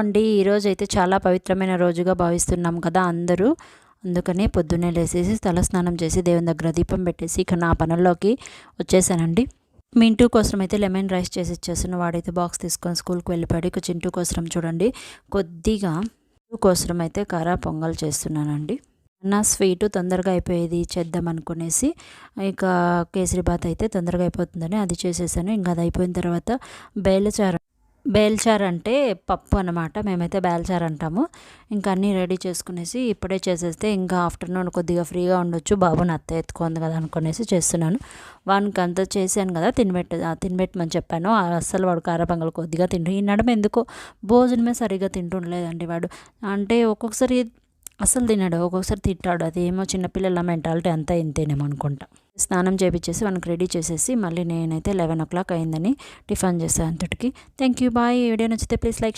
అండి. ఈరోజైతే చాలా పవిత్రమైన రోజుగా భావిస్తున్నాం కదా అందరూ. అందుకనే పొద్దున్నే లేసేసి తలస్నానం చేసి దేవుని దగ్గర దీపం పెట్టేసి ఇక నా పనుల్లోకి వచ్చేసానండి. మింటూ కోసం అయితే లెమన్ రైస్ చేసి ఇచ్చేసాను. వాడైతే బాక్స్ తీసుకొని స్కూల్కి వెళ్ళిపోయాడు. ఇక చింటూ కోసం చూడండి కొద్దిగా కోసం అయితే కారా పొంగల్ చేస్తున్నానండి. నా స్వీటు తొందరగా అయిపోయేది చేద్దాం అనుకునేసి ఇక కేసరిబాత్ అయితే తొందరగా అయిపోతుందని అది చేసేసాను. ఇంకా అది అయిపోయిన తర్వాత బేలచారు బేల్చారు అంటే పప్పు అనమాట. మేమైతే బేల్చారు అంటాము. ఇంకా అన్నీ రెడీ చేసుకునేసి ఇప్పుడే చేసేస్తే ఇంకా ఆఫ్టర్నూన్ కొద్దిగా ఫ్రీగా ఉండొచ్చు. బాబుని అత్త ఎత్తుకుంది కదా అనుకునేసి చేస్తున్నాను. వానికి అంతా చేశాను కదా తినబెట్టమని చెప్పాను. అస్సలు వాడు కారపొంగల్ కొద్దిగా ఈ నడుమ ఎందుకో భోజనమే సరిగ్గా తింటుండలేదండి వాడు. అంటే ఒక్కొక్కసారి అస్సలు తినడు, ఒక్కొక్కసారి తింటాడు. అదేమో చిన్నపిల్లల మెంటాలిటీ అంతా ఇంతేనేమో అనుకుంటా. స్నానం చేపించేసి మనకు రెడీ చేసేసి మళ్ళీ నేనైతే 11 o'clock అయిందని టిఫిన్ చేశాను అంతటికి. Thank you, bye. ఈ వీడియో నచ్చితే ప్లీజ్ లైక్